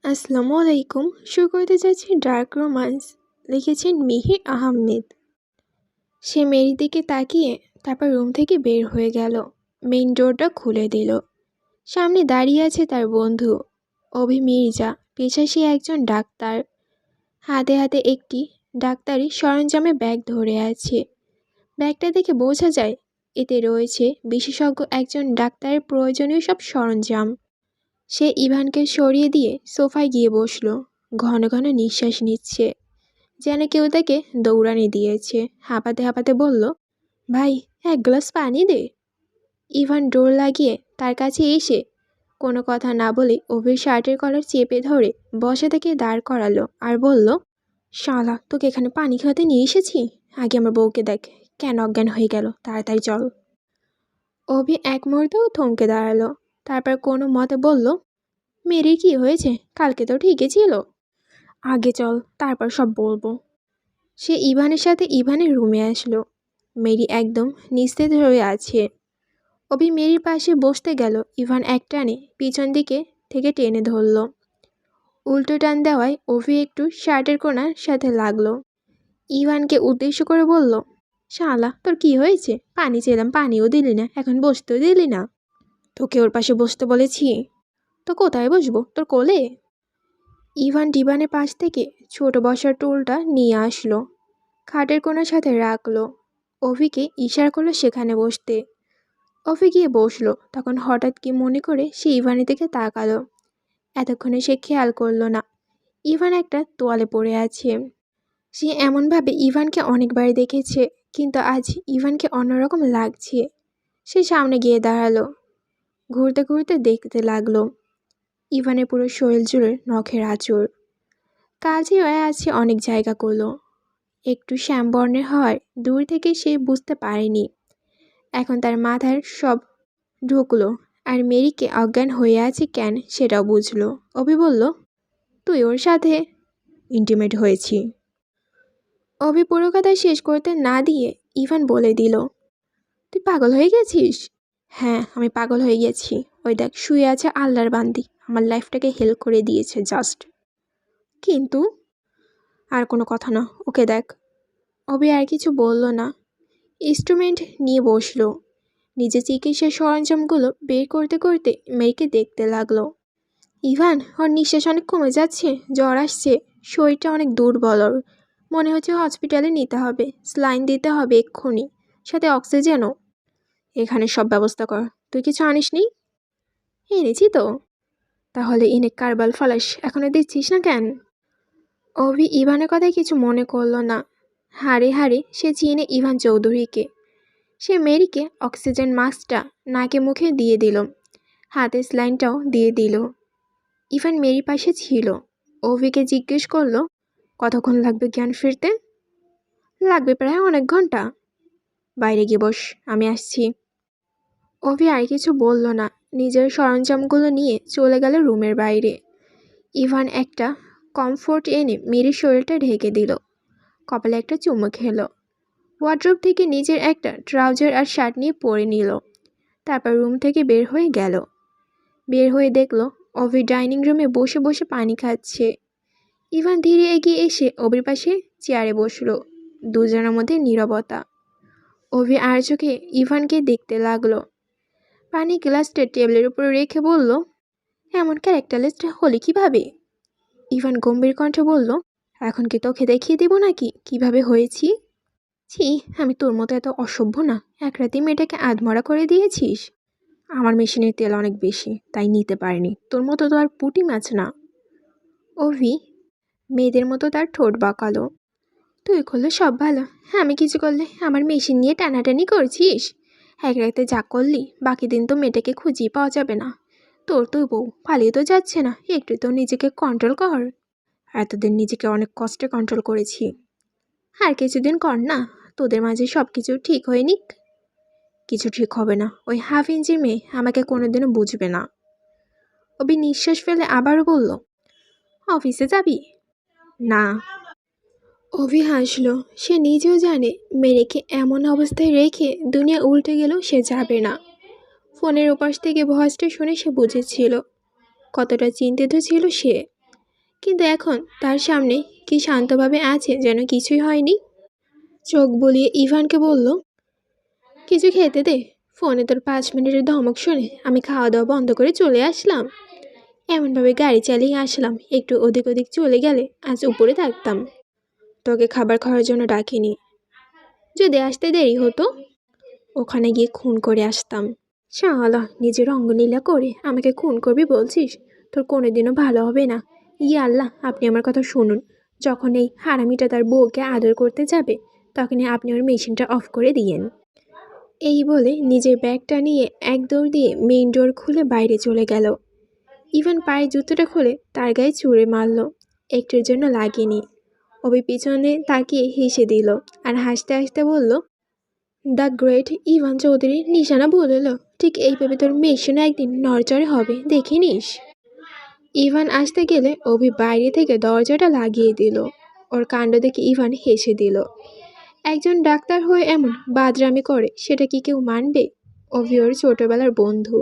আসসালামু আলাইকুম। শুরু করতে যাচ্ছি ডার্ক রোমান্স। লিখেছেন মিহির আহমেদ। সে মেরির দিকে তাকিয়ে তারপর রুম থেকে বের হয়ে গেল। মেইন ডোরটা খুলে দিল। সামনে দাঁড়িয়ে আছে তার বন্ধু অভি মির্জা। পেশায় সে একজন ডাক্তার। হাতে হাতে একটি ডাক্তারি সরঞ্জামে ব্যাগ ধরে আছে। ব্যাগটা দেখে বোঝা যায় এতে রয়েছে বিশেষজ্ঞ একজন ডাক্তারের প্রয়োজনীয় সব সরঞ্জাম। সে ইভানকে সরিয়ে দিয়ে সোফায় গিয়ে বসল। ঘন ঘন নিঃশ্বাস নিচ্ছে, যেন কেউ তাকে দৌড়ানি দিয়েছে। হাঁপাতে হাঁপাতে বলল, ভাই, এক গ্লাস পানি দে। ইভান ডোর লাগিয়ে তার কাছে এসে কোনো কথা না বলে অভির শার্টের কলার চেপে ধরে বসা থেকে দাঁড় করালো আর বলল, শালা, তোকে এখানে পানি খাওয়াতে নিয়ে এসেছি। আগে আমার বউকে দেখ কেন অজ্ঞান হয়ে গেল, তাড়াতাড়ি চল। অভি এক মুহূর্তেও থমকে দাঁড়ালো। তারপর কোনো মতে বলল, মেরির কি হয়েছে? কালকে তো ঠিকই ছিল। আগে চল, তারপর সব বলবো। সে ইভানের সাথে ইভানের রুমে আসলো। মেরি একদম নিস্তেজ হয়ে আছে। অভি মেরির পাশে বসতে গেল। ইভান এক টানে পিছন দিকে থেকে টেনে ধরল। উল্টো টান দেওয়ায় অভি একটু শার্টের কোণার সাথে লাগলো। ইভানকে উদ্দেশ্য করে বলল, শালা, তোর কি হয়েছে? পানি চেলাম, পানিও দিলি না, এখন বসতেও দিলি না। তোকে ওর পাশে বসতে বলেছি? তো কোথায় বসবো, তোর কোলে? ইভান ডিভানের পাশ থেকে ছোট বসার টুলটা নিয়ে আসলো। খাটের কোণার সাথে রাখলো। অভিকে ইশারা করলো সেখানে বসতে। অভি গিয়ে বসলো। তখন হঠাৎ কি মনে করে সে ইভানের দিকে তাকালো। এতক্ষণে সে খেয়াল করলো না ইভান একটা তোয়ালে পড়ে আছে। সে এমনভাবে ইভানকে অনেকবার দেখেছে, কিন্তু আজ ইভানকে অন্যরকম লাগছে। সে সামনে গিয়ে দাঁড়ালো। ঘুরতে ঘুরতে দেখতে লাগলো ইভানের পুরো শরীর জুড়ে নখের আঁচড়। কাজে হয়ে আছে অনেক জায়গাগুলো। একটু শ্যামবর্ণের হওয়ার দূর থেকে সে বুঝতে পারেনি। এখন তার মাথার সব ঢুকলো আর মেরিকে অজ্ঞান হয়ে আছে কেন সেটাও বুঝলো। অভি বলল, তুই ওর সাথে ইন্টিমেট হয়েছি। অভি পুরো কথা শেষ করতে না দিয়ে ইভান বলে দিল, তুই পাগল হয়ে গেছিস? হ্যাঁ, আমি পাগল হয়ে গেছি। ওই দেখ, শুয়ে আছে আল্লাহর বান্দি, আমার লাইফটাকে হেল্প করে দিয়েছে জাস্ট। কিন্তু আর কোনো কথা না, ওকে দেখ। অভি আর কিছু বলল না। ইনস্ট্রুমেন্ট নিয়ে বসলো। নিজের চিকিৎসার সরঞ্জামগুলো বের করতে করতে মেয়েকে দেখতে লাগলো। ইভান, ওর নিঃশ্বাস অনেক কমে যাচ্ছে, জ্বর আসছে, শরীরটা অনেক দুর্বল ওর। মনে হচ্ছে হসপিটালে নিতে হবে, স্লাইন দিতে হবে এক্ষুনি, সাথে অক্সিজেনও। এখানে সব ব্যবস্থা কর। তুই কিছু আনিসনি? এনেছি তো। তাহলে এনে কারবাল ফলাস, এখনো দিচ্ছিস না কেন? অভি ইভানের কথায় কিছু মনে করল না। হাড়ে হাড়ে সে চিনে ইভান চৌধুরীকে। সে মেরিকে অক্সিজেন মাস্কটা নাকে মুখে দিয়ে দিল, হাতে স্লাইনটাও দিয়ে দিল। ইভান মেরির পাশে ছিল। অভিকে জিজ্ঞেস করলো, কতক্ষণ লাগবে জ্ঞান ফিরতে? লাগবে প্রায় অনেক ঘন্টা। বাইরে গিয়ে বস, আমি আসছি। অভি আর কিছু বলল না। নিজের সরঞ্জামগুলো নিয়ে চলে গেল রুমের বাইরে। ইভান একটা কমফোর্ট এনে মেরির শরীরটা ঢেকে দিল। কপালে একটা চুমু খেলো। ওয়ার্ড্রোব থেকে নিজের একটা ট্রাউজার আর শার্ট নিয়ে পরে নিল। তারপর রুম থেকে বের হয়ে গেল। বের হয়ে দেখলো অভি ডাইনিং রুমে বসে বসে পানি খাচ্ছে। ইভান ধীরে এগিয়ে এসে অভির পাশে চেয়ারে বসলো। দুজনের মধ্যে নীরবতা। অভি আর চোখে ইভানকে দেখতে লাগলো। পানি গ্লাসটা টেবিলের উপর রেখে বলল, এমন ক্যারেক্টারলেস হলি কিভাবে? ইভান গম্ভীর কণ্ঠে বলল, এখন কি তোকে দেখিয়ে দেব নাকি কিভাবে হয়েছি? ছি, আমি তোর মতো এত অসভ্য না। এক রাতে মেয়েটাকে আধমরা করে দিয়েছিস। আমার মেশিনের তেল অনেক বেশি, তাই নিতে পারিনি। তোর মতো তো আর পুঁটি মাছ না। অভি মেয়েদের মতো তার ঠোঁট বাঁকালো। তুই করলে সব ভালো, আমি কিছু করলে আমার মেশিন নিয়ে টানাটানি করছিস। এক রাতে যা করলি, বাকি দিন তো মেয়েটাকে খুঁজেই পাওয়া যাবে না। তোর তুই বউ পালিয়ে তো যাচ্ছে না, একটু তো নিজেকে কন্ট্রোল কর। এতদিন নিজেকে অনেক কষ্টে কন্ট্রোল করেছি, আর কিছুদিন কর না, তোদের মাঝে সব কিছু ঠিক হয়ে নিক। কিছু ঠিক হবে না। ওই হাফ ইঞ্চির মেয়ে আমাকে কোনোদিনও বুঝবে না। অভি নিঃশ্বাস ফেলে আবারও বলল, অফিসে যাবি? না। অভি হাসল। সে নিজেও জানে মেয়েকে এমন অবস্থায় রেখে দুনিয়া উল্টে গেলেও সে যাবে না। ফোনের ওপাশ থেকে ভয়েসটা শুনে সে বুঝেছিল কতটা চিন্তিত ছিল সে। কিন্তু এখন তার সামনে কি শান্তভাবে আছে যেন কিছুই হয়নি। চোখ বুলিয়ে ইভানকে বলল, কিছু খেতে দে। ফোনে তোর 5 মিনিটের ধমক শুনে আমি খাওয়া দাওয়া বন্ধ করে চলে আসলাম। এমনভাবে গাড়ি চালিয়ে আসলাম, একটু ওদিক ওদিক চলে গেলে আজ উপরে থাকতাম। তোকে খাবার খাওয়ার জন্য ডাকিনি। যদি আসতে দেরি হতো ওখানে গিয়ে খুন করে আসতাম। শালা, নিজের অঙ্গলীলা করে আমাকে খুন করবি বলছিস? তোর কোনোদিনও ভালো হবে না। ইয়া আল্লাহ, আপনি আমার কথা শুনুন। যখন এই হারামিটা তার বউকে আদর করতে যাবে তখনই আপনি ওর মেশিনটা অফ করে দিয়েন। এই বলে নিজের ব্যাগটা নিয়ে এক দৌড় দিয়ে মেইন ডোর খুলে বাইরে চলে গেল। ইভান পায়ে জুতোটা খুলে তার গায়ে ছুঁড়ে মারল। একটুর জন্য লাগেনি। অভি পিছনে তাকিয়ে হেসে দিল আর হাসতে হাসতে বলল, দ্য গ্রেট ইভান চৌধুরী নিশানা বলল, ঠিক এইভাবে তোর মেশিনও একদিন নড়চড়ে হবে, দেখে নিস। ইভান আসতে গেলে অভি বাইরে থেকে দরজাটা লাগিয়ে দিল। ওর কাণ্ড দেখে ইভান হেসে দিল। একজন ডাক্তার হয়ে এমন বাদরামি করে সেটা কি কেউ মানবে? অভি ওর ছোটবেলার বন্ধু,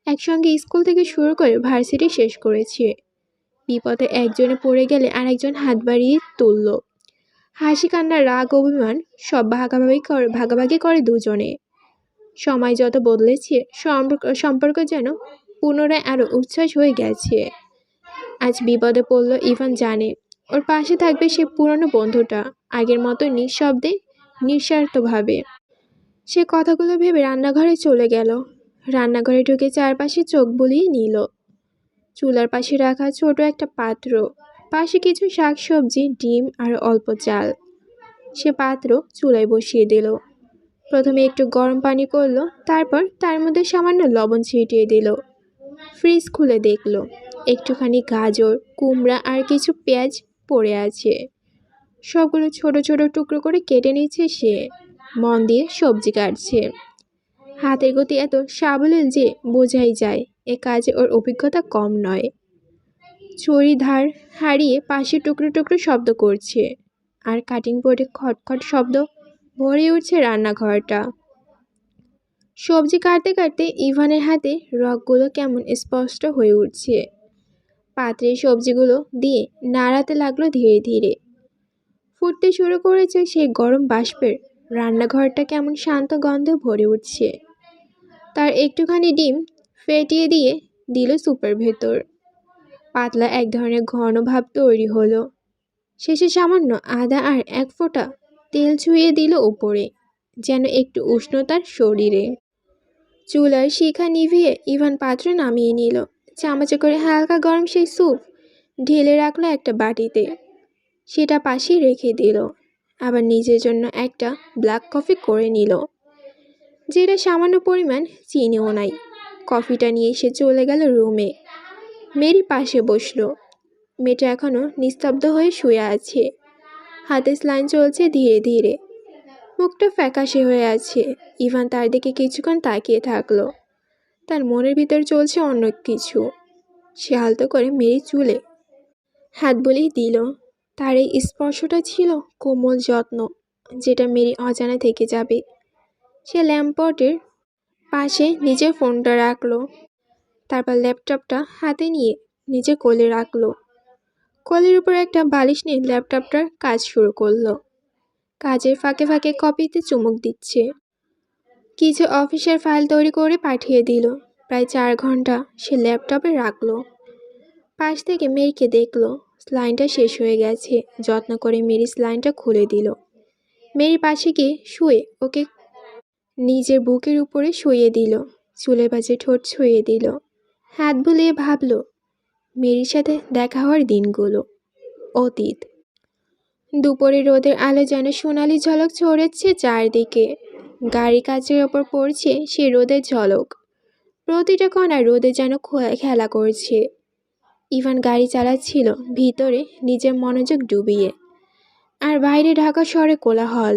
একসঙ্গে স্কুল থেকে শুরু করে ভার্সিটি শেষ করেছে। বিপদে একজনে পড়ে গেলে আরেকজন হাত বাড়িয়ে তুলল। হাসি কান্না রাগ অভিমান সব ভাগাভাগি করে দুজনে। সময় যত বদলেছে সম্পর্ক যেন পুনরায় আরো উচ্ছ্বাস হয়ে গেছে। আজ বিপদে পড়ল ইভান জানে ওর পাশে থাকবে সে পুরনো বন্ধুটা, আগের মতো নিঃশব্দে নিঃস্বার্থভাবে। সে কথাগুলো ভেবে রান্নাঘরে চলে গেল। রান্নাঘরে ঢুকে চারপাশে চোখ বুলিয়ে নিল। চুলার পাশে রাখা ছোট একটা পাত্র, পাশে কিছু শাকসবজি, ডিম আর অল্প চাল। সে পাত্র চুলায় বসিয়ে দিল। প্রথমে একটু গরম পানি করলো, তারপর তার মধ্যে সামান্য লবণ ছিটিয়ে দিল। ফ্রিজ খুলে দেখল একটুখানি গাজর, কুমড়া আর কিছু পেঁয়াজ পড়ে আছে। সবগুলো ছোট ছোট টুকরো করে কেটে নিচ্ছে সে। মন দিয়ে সবজি কাটছে। হাতের গতি এত সাবলীল যে বোঝাই যায় এ কাজে ওর অভিজ্ঞতা কম নয়। ছুরি ধার হারিয়ে পাশে টুকরো টুকরো শব্দ করছে, আর কাটিং বোর্ডে খটখট শব্দ ভরে উঠছে রান্নাঘরটা। সবজি কাটতে কাটতে ইভানের হাতে রগগুলো কেমন স্পষ্ট হয়ে উঠছে। পাত্রে সবজিগুলো দিয়ে নাড়াতে লাগলো ধীরে ধীরে। ফুটতে শুরু করেছে সেই গরম বাষ্পের। রান্নাঘরটা কেমন শান্ত গন্ধে ভরে উঠছে। তার একটুখানি ডিম ফেটিয়ে দিয়ে দিল স্যুপের ভেতর। পাতলা এক ধরনের ঘন ভাব তৈরি হলো। শেষে সামান্য আদা আর এক ফোঁটা তেল ছুঁয়ে দিল উপরে, যেন একটু উষ্ণতার শরীরে। চুলার শিখা নিভিয়ে ইভান পাত্র নামিয়ে নিল। চামচে করে হালকা গরম সেই স্যুপ ঢেলে রাখলো একটা বাটিতে। সেটা পাশেই রেখে দিল। আবার নিজের জন্য একটা ব্ল্যাক কফি করে নিল, যেটা সামান্য পরিমাণ চিনিও নাই। কফিটা নিয়ে সে চলে গেল রুমে। মেরি পাশে বসলো। মেয়েটা এখনো নিস্তব্ধ হয়ে শুয়ে আছে। হাতে স্লাইন চলছে ধীরে ধীরে। মুখটা ফ্যাকাশে হয়ে আছে। ইভান তার দিকে কিছুক্ষণ তাকিয়ে থাকলো। তার মনের ভিতর চলছে অন্য কিছু। সে আলতো করে মেরি চুলে হাত বুলিয়ে দিল। তার এই স্পর্শটা ছিল কোমল যত্ন, যেটা মেরি অজানা থেকে যাবে। সে ল্যাম্পপটের পাশে নিজের ফোনটা রাখলো। তারপর ল্যাপটপটা হাতে নিয়ে নিজে কোলে রাখলো। কোলের উপর একটা বালিশ নিয়ে ল্যাপটপটার কাজ শুরু করলো। কাজের ফাঁকে ফাঁকে কপিতে চুমুক দিচ্ছে। কিছু অফিসের ফাইল তৈরি করে পাঠিয়ে দিল। প্রায় 4 ঘন্টা সে ল্যাপটপে রাখলো। পাশ থেকে মেরিকে দেখলো। স্লাইনটা শেষ হয়ে গেছে। যত্ন করে মেরি স্লাইনটা খুলে দিল। মেরি পাশে গিয়ে শুয়ে ওকে নিজের বুকের উপরে শুইয়ে দিল। চুলের পাশে ঠোঁট ছুঁয়ে দিল। হাত বুলিয়ে ভাবলো মেরির সাথে দেখা হওয়ার দিনগুলো অতীত। দুপুরে রোদের আলো যেন সোনালি ঝলক ছড়াচ্ছে চারদিকে। গাড়ি কাচের ওপর পড়ছে সে রোদের ঝলক। প্রতিটা কণা রোদে যেন খেলা করছে। ইভান গাড়ি চালাচ্ছিল ভিতরে নিজের মনোযোগ ডুবিয়ে। আর বাইরে ঢাকা শহরে কোলাহল,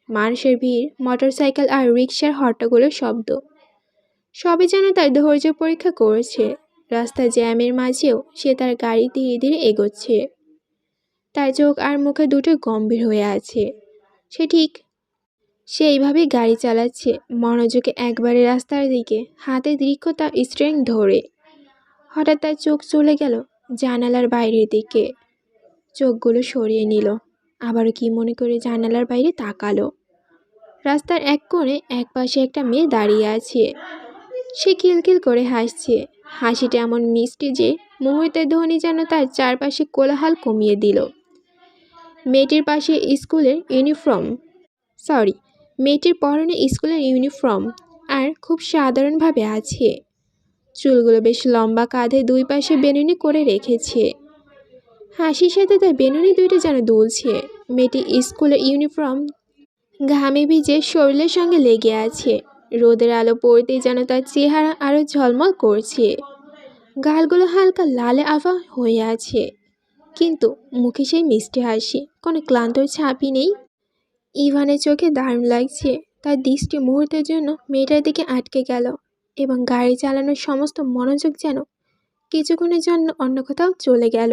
মানুষের ভিড়, মোটরসাইকেল আর রিকশার হট্টগোলের শব্দ। সবই যেন তার ধৈর্য পরীক্ষা করেছে। রাস্তা জ্যামের মাঝেও সে তার গাড়ি ধীরে ধীরে এগোচ্ছে। তার চোখ আর মুখে দুটো গম্ভীর হয়ে আছে। সে ঠিক সেইভাবেই গাড়ি চালাচ্ছে, মনোযোগে একবারে রাস্তার দিকে, হাতে দীর্ঘতা স্টিয়ারিং ধরে। হঠাৎ তার চোখ চলে গেল জানালার বাইরের দিকে। চোখগুলো সরিয়ে নিল। আবারও কি মনে করে জানালার বাইরে তাকালো। রাস্তার এক কোণে একপাশে একটা মেয়ে দাঁড়িয়ে আছে। সে খিলখিল করে হাসছে। হাসিটা এমন মিষ্টি যে মুহূর্তের ধ্বনি যেন তার চারপাশে কোলাহল কমিয়ে দিল। মেয়েটির পাশে স্কুলের ইউনিফর্ম মেয়েটির পরনে স্কুলের ইউনিফর্ম আর খুব সাধারণভাবে আছে। চুলগুলো বেশ লম্বা, কাঁধে দুই পাশে বেনুনি করে রেখেছে। হাসির সাথে তার বেনুনি দুইটা যেন দুলছে। মেয়েটি স্কুলের ইউনিফর্ম ঘামে ভিজে শরীরের সঙ্গে লেগে আছে। রোদের আলো পড়তেই যেন তার চেহারা আরো ঝলমল করছে। গালগুলো হালকা লালে আভা হয়ে আছে, কিন্তু মুখে সেই মিষ্টি হাসি, কোনো ক্লান্তর ছাপই নেই। ইভানের চোখে দারুণ লাগছে। তার দৃষ্টি মুহূর্তের জন্য মেয়েটার দিকে আটকে গেল এবং গাড়ি চালানোর সমস্ত মনোযোগ যেন কিছুক্ষণের জন্য অন্য কোথাও চলে গেল।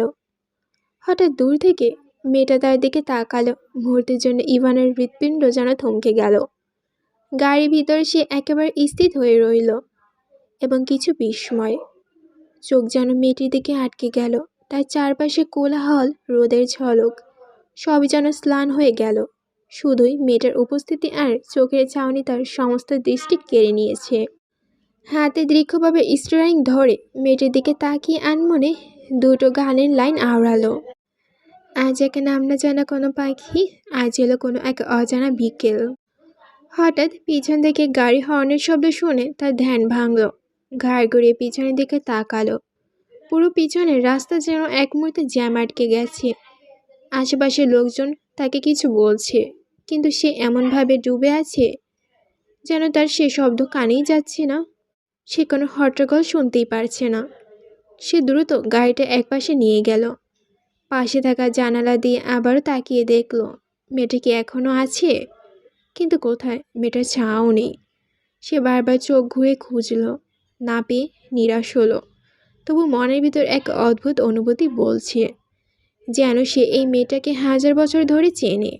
হঠাৎ দূর থেকে মেয়েটা তার দিকে তাকালো। মুহূর্তের জন্য ইভানের হৃৎপিণ্ড যেন থমকে গেল। গাড়ির ভিতরে সে একেবারে স্থির হয়ে রইল এবং কিছু বিস্ময়। চোখ যেন মেয়েটির দিকে আটকে গেল। তার চারপাশে কোলাহল, রোদের ঝলক, সবই যেন স্লান হয়ে গেল। শুধুই মেয়েটার উপস্থিতি আর চোখের ছাউনি তার সমস্ত দৃষ্টি কেড়ে নিয়েছে। হাতে দীর্ঘভাবে স্টিয়ারিং ধরে মেয়েটির দিকে তাকিয়ে আনমনে দুটো গানের লাইন আওড়ালো। আজ এক নাম না জানা কোনো পাখি, আজ এলো কোনো এক অজানা বিকেল। হঠাৎ পিছন থেকে গাড়ি হর্নের শব্দ শুনে তার ধ্যান ভাঙল। ঘাড় ঘুরিয়ে পিছনের দিকে তাকালো। পুরো পিছনের রাস্তা যেন এক মুহূর্তে জ্যাম আটকে গেছে। আশেপাশের লোকজন তাকে কিছু বলছে, কিন্তু সে এমনভাবে ডুবে আছে যেন তার সে শব্দ কানেই যাচ্ছে না। সে কোনো হট্টগোল শুনতেই পারছে না। সে দ্রুত গাড়িটা একপাশে নিয়ে গেল। পাশে থাকা জানালা দিয়ে আবারও তাকিয়ে দেখল মেয়েটা কি এখনো আছে, কিন্তু কোথায়? মেয়েটার ছায়াও নেই। সে বারবার চোখ ঘুরে খুঁজল, না পেয়ে নিরাশ হলো। তবু মনের ভিতর এক অদ্ভুত অনুভূতি বলছে যেন সে এই মেয়েটাকে 1000 বছর ধরে চেনে।